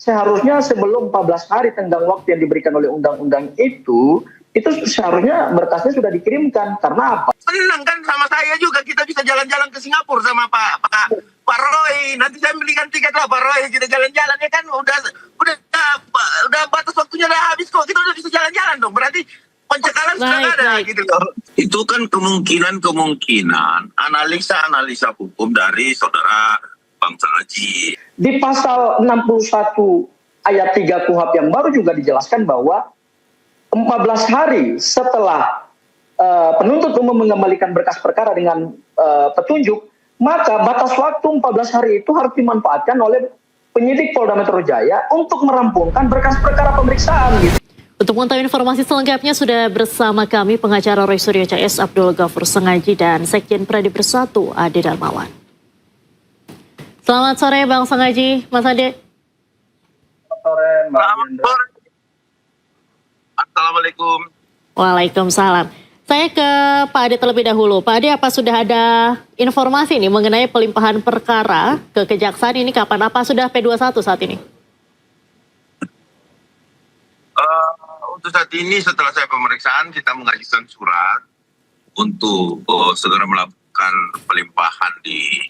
seharusnya sebelum 14 hari tenggang waktu yang diberikan oleh undang-undang itu seharusnya berkasnya sudah dikirimkan. Karena apa? Senang kan sama saya juga, kita bisa jalan-jalan ke Singapura sama Pak Roy. Nanti saya belikan tiket lah Pak Roy, kita jalan-jalan ya kan, udah batas waktunya udah habis kok, kita udah bisa jalan-jalan dong. Berarti pencekalan sudah ada gitu loh. Itu kan kemungkinan analisa hukum dari saudara Bang Sanghaji. Di pasal 61 ayat 3 KUHP yang baru juga dijelaskan bahwa 14 hari setelah penuntut umum mengembalikan berkas perkara dengan petunjuk, maka batas waktu 14 hari itu harus dimanfaatkan oleh penyidik Polda Metro Jaya untuk merampungkan berkas perkara pemeriksaan gitu. Untuk mengetahui informasi selengkapnya sudah bersama kami pengacara Roy Suryo CS Abdul Ghafur Sanghaji dan Sekjen Pradi Bersatu Ade Darmawan. Selamat sore Bang Sanghaji, Mas Ade. Selamat sore Mbak Hendra. Assalamualaikum. Waalaikumsalam. Saya ke Pak Ade terlebih dahulu. Pak Ade, apa sudah ada informasi nih mengenai pelimpahan perkara ke Kejaksaan ini kapan? Apa sudah P21 saat ini? Untuk saat ini setelah saya pemeriksaan, kita mengajukan surat untuk segera melakukan pelimpahan di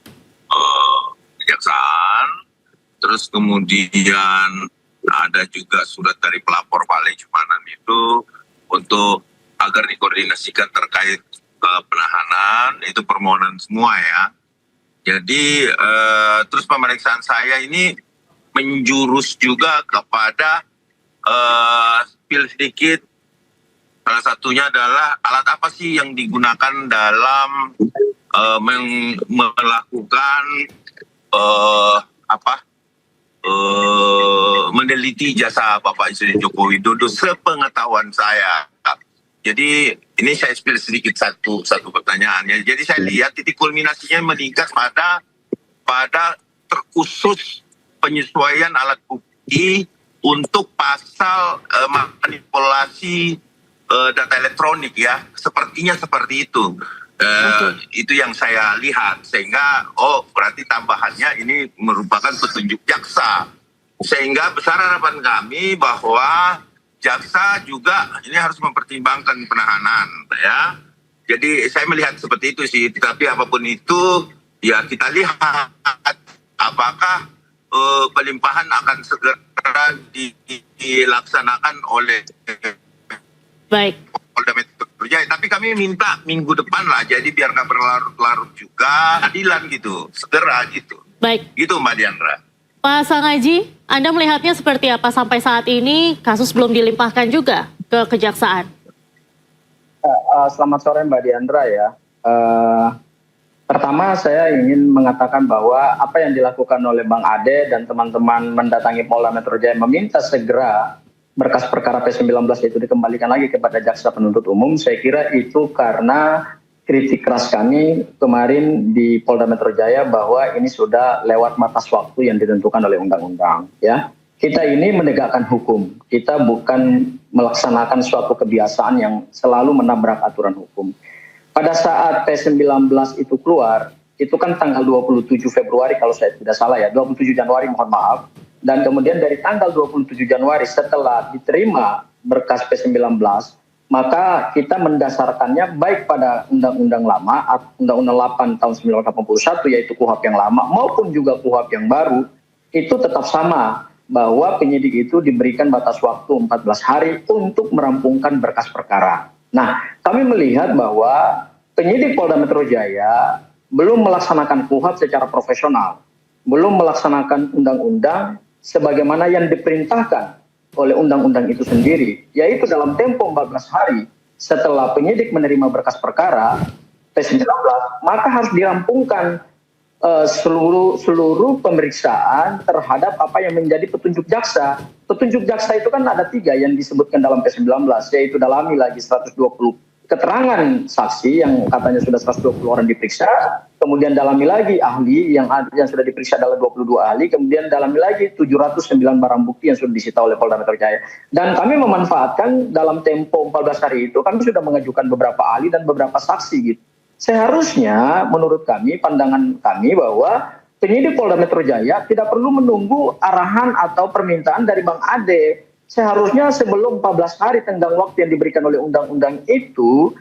Kejaksaan. Terus kemudian ada juga surat dari pelapor Pak Lejmanan itu untuk agar dikoordinasikan terkait penahanan, itu permohonan semua ya. Jadi terus pemeriksaan saya ini menjurus juga kepada spill sedikit. Salah satunya adalah alat apa sih yang digunakan dalam melakukan meneliti jasa Bapak Presiden Joko Widodo sepengetahuan saya. Jadi ini saya spill sedikit satu pertanyaannya. Jadi saya lihat titik kulminasinya meningkat pada terkhusus penyesuaian alat bukti untuk pasal manipulasi data elektronik ya. Sepertinya seperti itu. Itu yang saya lihat, sehingga berarti tambahannya ini merupakan petunjuk jaksa, sehingga besar harapan kami bahwa jaksa juga ini harus mempertimbangkan penahanan ya. Jadi saya melihat seperti itu sih, tapi apapun itu ya kita lihat apakah pelimpahan akan segera dilaksanakan oleh Polda Metro Jaya. Tapi kami minta minggu depan lah, jadi biar nggak berlarut-larut juga, adilan gitu, segera gitu. Baik. Gitu Mbak Diandra. Pak Sanghaji, Anda melihatnya seperti apa sampai saat ini kasus belum dilimpahkan juga ke Kejaksaan? Selamat sore Mbak Diandra ya. Pertama saya ingin mengatakan bahwa apa yang dilakukan oleh Bang Ade dan teman-teman mendatangi Polda Metro Jaya meminta segera berkas perkara P19 itu dikembalikan lagi kepada jaksa penuntut umum, saya kira itu karena kritik keras kami kemarin di Polda Metro Jaya bahwa ini sudah lewat batas waktu yang ditentukan oleh undang-undang ya. Kita ini menegakkan hukum, kita bukan melaksanakan suatu kebiasaan yang selalu menabrak aturan hukum. Pada saat P19 itu keluar, itu kan tanggal 27 Februari kalau saya tidak salah ya, 27 Januari mohon maaf. Dan kemudian dari tanggal 27 Januari setelah diterima berkas P19, maka kita mendasarkannya baik pada undang-undang lama, Undang-Undang 8 tahun 1981 yaitu KUHP yang lama maupun juga KUHP yang baru, itu tetap sama bahwa penyidik itu diberikan batas waktu 14 hari untuk merampungkan berkas perkara. Nah, kami melihat bahwa penyidik Polda Metro Jaya belum melaksanakan KUHP secara profesional, belum melaksanakan undang-undang sebagaimana yang diperintahkan oleh undang-undang itu sendiri, yaitu dalam tempo 14 hari setelah penyidik menerima berkas perkara P19, maka harus dirampungkan seluruh pemeriksaan terhadap apa yang menjadi petunjuk jaksa. Petunjuk jaksa itu kan ada 3 yang disebutkan dalam P19, yaitu dalami lagi 120 keterangan saksi yang katanya sudah 120 orang diperiksa, kemudian dalami lagi ahli yang sudah diperiksa adalah 22 ahli, kemudian dalami lagi 709 barang bukti yang sudah disita oleh Polda Metro Jaya. Dan kami memanfaatkan dalam tempo 14 hari itu, kami sudah mengajukan beberapa ahli dan beberapa saksi gitu. Seharusnya menurut kami, pandangan kami bahwa penyidik Polda Metro Jaya tidak perlu menunggu arahan atau permintaan dari Bang Ade. Seharusnya sebelum 14 hari tenggang waktu yang diberikan oleh undang-undang itu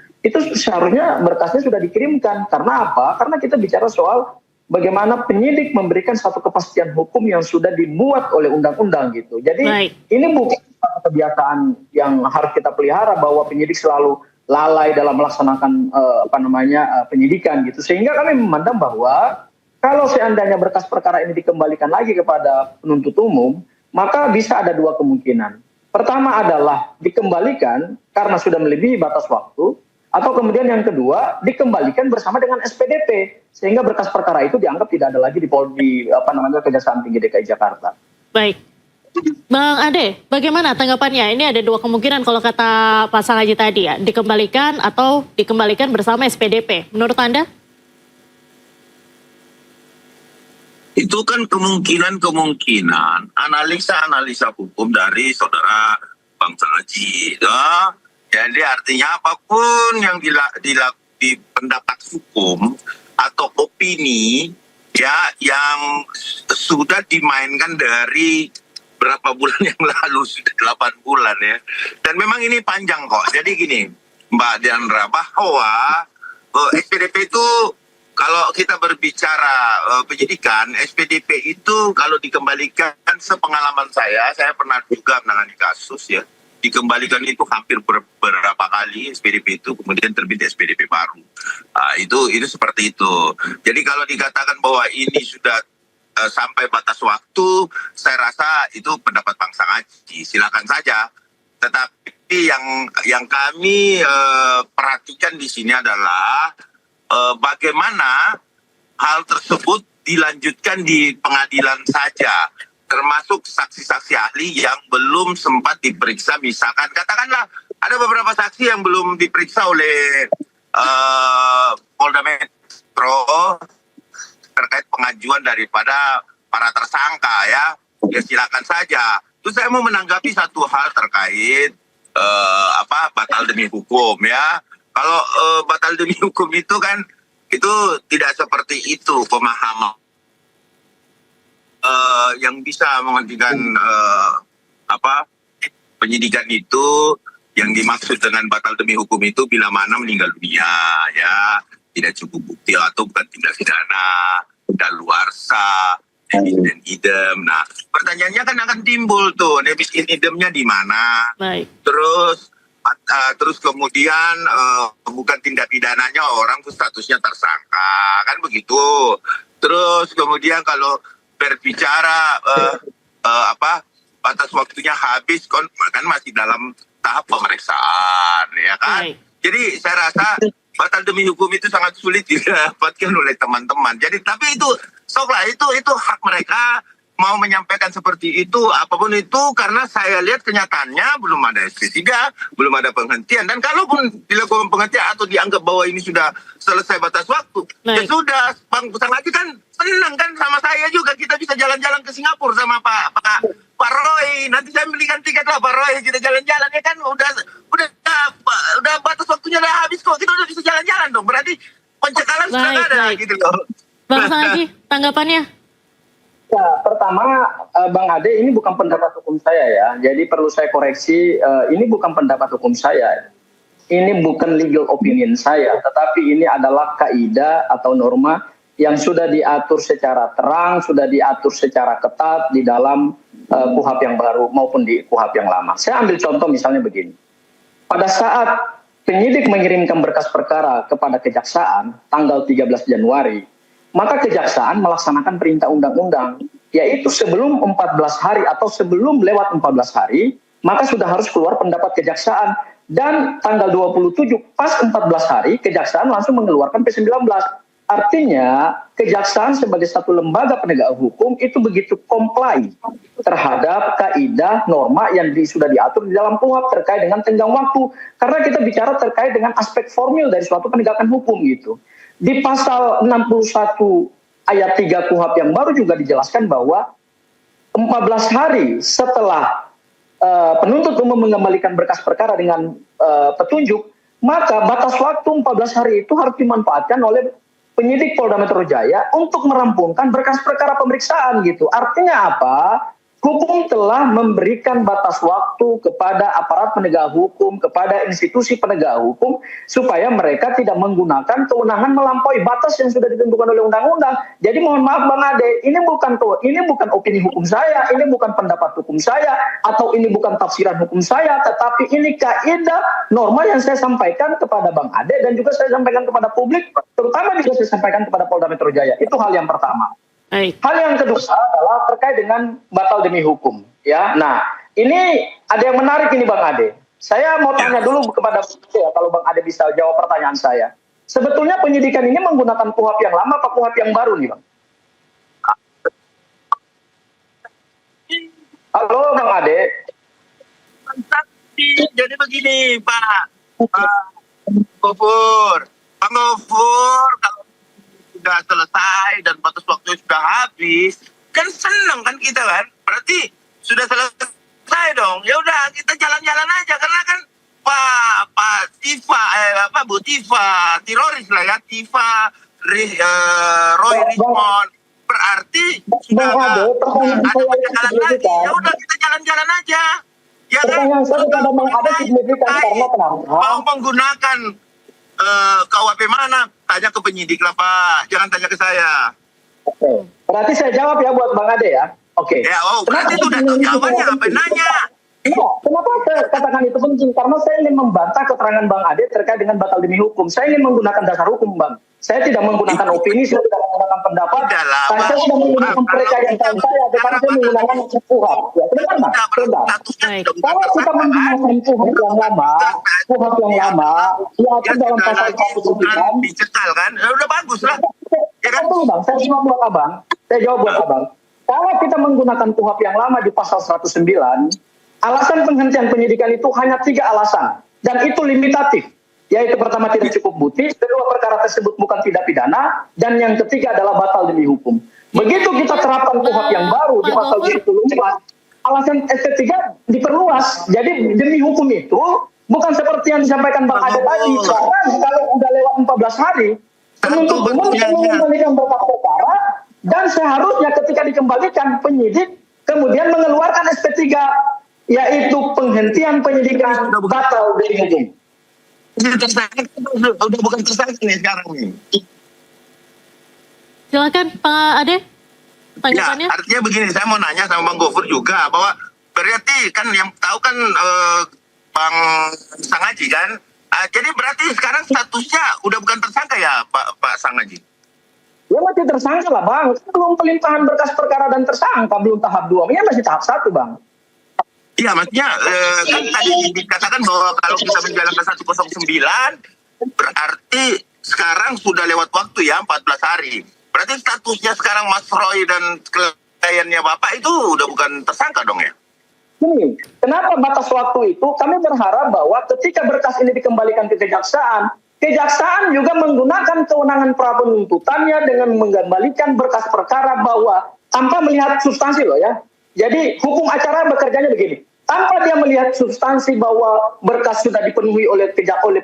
seharusnya berkasnya sudah dikirimkan. Karena apa? Karena kita bicara soal bagaimana penyidik memberikan satu kepastian hukum yang sudah dibuat oleh undang-undang gitu. Jadi ini bukan satu kebiasaan yang harus kita pelihara bahwa penyidik selalu lalai dalam melaksanakan penyidikan gitu. Sehingga kami memandang bahwa kalau seandainya berkas perkara ini dikembalikan lagi kepada penuntut umum, maka bisa ada dua kemungkinan. Pertama adalah dikembalikan karena sudah melebihi batas waktu, atau kemudian yang kedua dikembalikan bersama dengan SPDP sehingga berkas perkara itu dianggap tidak ada lagi di Kejaksaan Tinggi DKI Jakarta. Baik. Bang Ade, bagaimana tanggapannya? Ini ada dua kemungkinan kalau kata Pak Sangaji tadi ya, dikembalikan atau dikembalikan bersama SPDP. Menurut Anda? Itu kan kemungkinan analisa hukum dari saudara Bang Sangaji. Ya. Jadi artinya apapun yang di pendapat hukum atau opini ya yang sudah dimainkan dari berapa bulan yang lalu, sudah 8 bulan ya. Dan memang ini panjang kok. Jadi gini, Mbak Diandra, bahwa SPDP itu kalau kita berbicara penyidikan, SPDP itu kalau dikembalikan, sepengalaman saya pernah juga menangani kasus ya, dikembalikan itu hampir beberapa kali SPDP itu, kemudian terbit SPDP baru. Itu seperti itu. Jadi kalau dikatakan bahwa ini sudah sampai batas waktu, saya rasa itu pendapat Bang Sangaji, silakan saja. Tetapi yang kami perhatikan di sini adalah bagaimana hal tersebut dilanjutkan di pengadilan saja, termasuk saksi-saksi ahli yang belum sempat diperiksa. Misalkan katakanlah ada beberapa saksi yang belum diperiksa oleh Polda Metro terkait pengajuan daripada para tersangka ya silakan saja. Terus saya mau menanggapi satu hal terkait batal demi hukum ya. Kalau batal demi hukum itu kan itu tidak seperti itu pemahaman yang bisa menghentikan penyidikan itu. Yang dimaksud dengan batal demi hukum itu bila mana meninggal dunia ya, tidak cukup bukti atau bukan tindak pidana, daluarsa, nebis in idem. Nah, pertanyaannya kan akan timbul tuh, nebis in idemnya di mana? Baik. Terus kemudian bukan tindak pidananya, orang tuh statusnya tersangka, kan begitu. Terus kemudian kalau berbicara batas waktunya habis kan masih dalam tahap pemeriksaan ya kan. Baik. Jadi saya rasa batal demi hukum itu sangat sulit didapatkan oleh teman-teman. Jadi tapi itu soklah itu hak mereka mau menyampaikan seperti itu apapun itu, karena saya lihat kenyataannya belum ada SP3, belum ada penghentian, dan kalaupun dilakukan penghentian atau dianggap bahwa ini sudah selesai batas waktu, ya sudah. Bang Sangaji kan senang kan sama saya juga, kita bisa jalan-jalan ke Singapura sama Pak Roy. Nanti saya belikan tiket lah Pak Roy, kita jalan-jalan ya kan, udah batas waktunya udah habis kok, kita udah bisa jalan-jalan dong. Berarti pencekalan sudah ada gitu loh. Bang Sangaji, tanggapannya? Ya, pertama Bang Ade, ini bukan pendapat hukum saya ya. Jadi perlu saya koreksi, ini bukan pendapat hukum saya. Ini bukan legal opinion saya, tetapi ini adalah kaidah atau norma yang sudah diatur secara terang, sudah diatur secara ketat di dalam KUHP yang baru maupun di KUHP yang lama. Saya ambil contoh misalnya begini. Pada saat penyidik mengirimkan berkas perkara kepada kejaksaan tanggal 13 Januari, maka kejaksaan melaksanakan perintah undang-undang, yaitu sebelum 14 hari atau sebelum lewat 14 hari, maka sudah harus keluar pendapat kejaksaan. Dan tanggal 27, pas 14 hari, kejaksaan langsung mengeluarkan P19. Artinya, kejaksaan sebagai satu lembaga penegak hukum itu begitu comply terhadap kaidah norma yang sudah diatur di dalam KUHP terkait dengan tenggang waktu. Karena kita bicara terkait dengan aspek formil dari suatu penegakan hukum gitu. Di pasal 61 ayat 3 KUHP yang baru juga dijelaskan bahwa 14 hari setelah penuntut umum mengembalikan berkas perkara dengan petunjuk, maka batas waktu 14 hari itu harus dimanfaatkan oleh penyidik Polda Metro Jaya untuk merampungkan berkas perkara pemeriksaan gitu. Artinya apa? Hukum telah memberikan batas waktu kepada aparat penegak hukum, kepada institusi penegak hukum, supaya mereka tidak menggunakan kewenangan melampaui batas yang sudah ditentukan oleh undang-undang. Jadi mohon maaf Bang Ade, ini bukan opini hukum saya, ini bukan pendapat hukum saya, atau ini bukan tafsiran hukum saya, tetapi ini kaidah norma yang saya sampaikan kepada Bang Ade dan juga saya sampaikan kepada publik, terutama juga saya sampaikan kepada Polda Metro Jaya. Itu hal yang pertama. Baik. Hal yang kedua adalah terkait dengan batal demi hukum. Ya, nah ini ada yang menarik ini Bang Ade. Saya mau tanya dulu kepada ya, kalau Bang Ade bisa jawab pertanyaan saya. Sebetulnya penyidikan ini menggunakan KUHP yang lama atau KUHP yang baru nih Bang? Halo Bang Ade. Jadi begini Pak Gofur. Bang Gofur, kalau sudah selesai dan batas waktu sudah habis, kan senang kan kita kan? Berarti sudah selesai dong. Ya udah kita jalan-jalan aja karena kan Pak Tifa Bu Tifa teroris lah ya, Tifa Roy Richmond. Berarti sudah ada jalan lagi. Ya udah kita jalan-jalan aja. Ya kan? Pertanyaan saya kepada Bang Ade signifikan karena kenapa? Mau menggunakan KUHP mana? Tanya ke penyidik lah Pak, jangan tanya ke saya. Oke, berarti saya jawab ya buat Bang Ade ya. Oke. Ya, berarti itu udah tahu jawabannya, ngapain nanya? Iya, kenapa saya katakan itu penting? Karena saya ingin membantah keterangan Bang Ade terkait dengan batal demi hukum. Saya ingin menggunakan dasar hukum, Bang. Saya tidak menggunakan opini, saya tidak menggunakan pendapat. Saya sudah menggunakan percayaan saya, tetapi saya menggunakan KUHP. Ya, sebentar, Bang. Sebentar. Kalau kita menggunakan KUHP yang lama, diatur dalam pasal 109. Dicekal kan? Ya udah bagus lah. Ya kan? Betul, Bang. Saya jawab buat Abang. Kalau kita menggunakan KUHP yang lama di pasal 109, alasan penghentian penyidikan itu hanya 3 alasan. Dan itu limitatif. Yaitu pertama tidak cukup bukti, kedua perkara tersebut bukan tindak pidana, dan yang ketiga adalah batal demi hukum. Begitu kita terapkan KUHP yang baru di pasal 74, alasan SP3 diperluas. Jadi demi hukum itu bukan seperti yang disampaikan Bang Ade tadi. Karena kalau udah lewat 14 hari, penuntut umum mengembalikan berkas perkara, dan seharusnya ketika dikembalikan penyidik kemudian mengeluarkan SP3, yaitu penghentian penyidikan batal demi hukum. Udah bukan tersangka nih sekarang nih. Silakan Pak Ade, tanggapannya. Ya, artinya begini, saya mau nanya sama Bang Gofur juga bahwa berarti kan yang tahu kan Bang Sangaji kan, jadi berarti sekarang statusnya udah bukan tersangka ya Pak Sangaji? Ya masih tersangka lah Bang, belum pelimpahan berkas perkara dan tersangka, belum tahap 2, ini masih tahap 1 Bang. Iya, maksudnya kan tadi dikatakan bahwa kalau kita menjalankan 109 berarti sekarang sudah lewat waktu ya 14 hari. Berarti statusnya sekarang Mas Roy dan kliennya Bapak itu udah bukan tersangka dong ya? Ini, kenapa batas waktu itu? Kami berharap bahwa ketika berkas ini dikembalikan ke kejaksaan, kejaksaan juga menggunakan kewenangan pra penuntutannya dengan mengembalikan berkas perkara bahwa tanpa melihat substansi loh ya. Jadi hukum acara bekerjanya begini. Tanpa dia melihat substansi bahwa berkas sudah dipenuhi oleh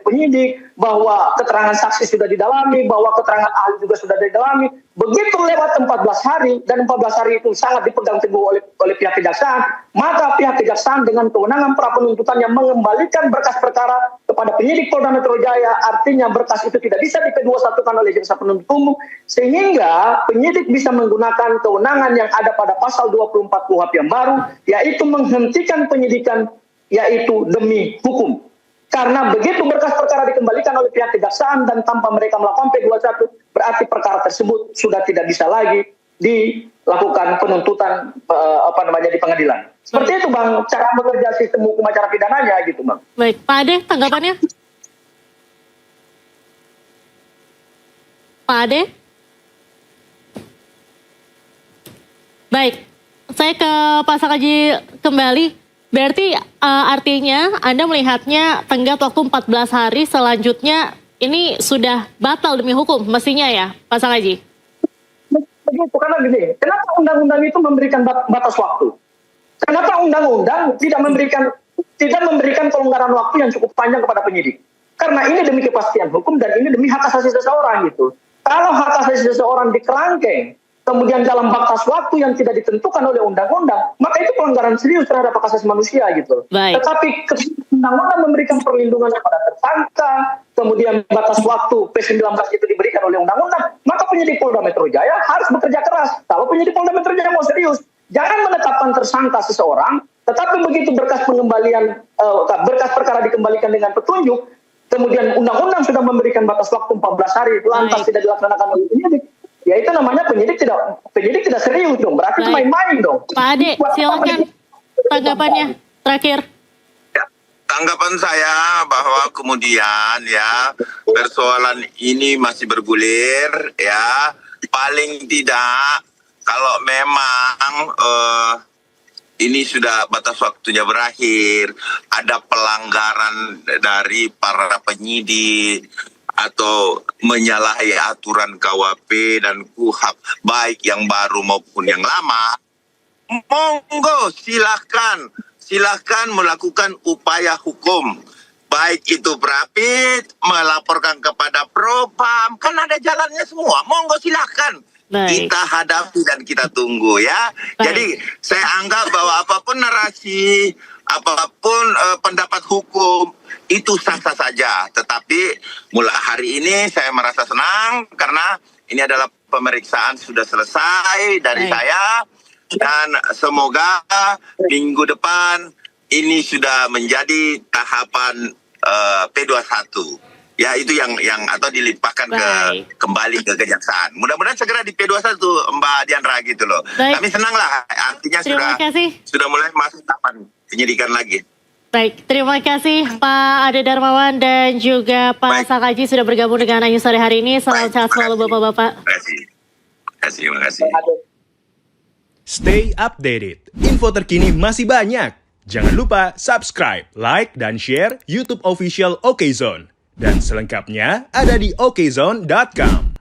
penyidik, bahwa keterangan saksi sudah didalami, bahwa keterangan ahli juga sudah didalami. Begitu lewat 14 hari, dan 14 hari itu sangat dipegang teguh oleh pihak kejaksaan, maka pihak kejaksaan dengan kewenangan pra penuntutan yang mengembalikan berkas perkara kepada penyidik Polda Metro Jaya, artinya berkas itu tidak bisa di-P21 oleh jaksa penuntut umum, sehingga penyidik bisa menggunakan kewenangan yang ada pada pasal 24 KUHP yang baru, yaitu menghentikan penyidikan, yaitu demi hukum. Karena begitu berkas perkara dikembalikan oleh pihak kejaksaan dan tanpa mereka melakukan P21, berarti perkara tersebut sudah tidak bisa lagi dilakukan penuntutan di pengadilan. Seperti itu Bang, cara bekerja sistem hukum acara pidananya gitu Bang. Baik, Pak Ade, tanggapannya? Pak Ade? Baik, saya ke Pak Sangaji kembali. Berarti artinya Anda melihatnya tenggat waktu 14 hari selanjutnya ini sudah batal demi hukum mestinya ya Pak Sangaji? Begitu, karena gini, kenapa undang-undang itu memberikan batas waktu? Kenapa undang-undang tidak memberikan kelonggaran waktu yang cukup panjang kepada penyidik? Karena ini demi kepastian hukum dan ini demi hak asasi seseorang gitu. Kalau hak asasi seseorang dikerangkeng, kemudian dalam batas waktu yang tidak ditentukan oleh undang-undang, maka itu pelanggaran serius terhadap hak asasi manusia gitu. Baik. Tetapi undang-undang memberikan perlindungan kepada tersangka, kemudian batas waktu P19 itu diberikan oleh undang-undang, maka penyidik Polda Metro Jaya harus bekerja keras. Kalau penyidik Polda Metro Jaya mau serius, jangan menetapkan tersangka seseorang, tetapi begitu berkas pengembalian, berkas perkara dikembalikan dengan petunjuk, kemudian undang-undang sudah memberikan batas waktu 14 hari, lantas tidak dilaksanakan oleh penyidik, ya itu namanya penyidik tidak serius dong, berarti itu Baik. main-main dong. Pak Ade, silakan tanggapannya terakhir. Ya, tanggapan saya bahwa kemudian ya persoalan ini masih bergulir ya, paling tidak kalau memang ini sudah batas waktunya berakhir, ada pelanggaran dari para penyidik atau menyalahi aturan KUHP dan KUHAP baik yang baru maupun yang lama, monggo silahkan melakukan upaya hukum, baik itu Prapit melaporkan kepada Propam, kan ada jalannya semua, monggo silahkan. Baik. Kita hadapi dan kita tunggu ya. Baik. Jadi saya anggap bahwa apapun narasi, apapun pendapat hukum itu sah-sah saja. Tetapi mulai hari ini saya merasa senang karena ini adalah pemeriksaan sudah selesai dari Baik. saya, dan semoga minggu depan ini sudah menjadi tahapan P21. Ya itu yang atau dilimpahkan Baik. kembali ke kejaksaan. Mudah-mudahan segera di P21 Mbak Diandra gitu loh. Baik. Kami senang lah, artinya Terima kasih. sudah mulai masuk tahapan penyidikan lagi. Baik, terima kasih Pak Ade Darmawan dan juga Pak Baik. Sakaji sudah bergabung dengan Ayu sore hari ini. Salam Baik, sehat terima selalu kasih. Bapak-Bapak. Terima kasih. Stay updated. Info terkini masih banyak. Jangan lupa subscribe, like, dan share YouTube official OKZone. Dan selengkapnya ada di okezone.com.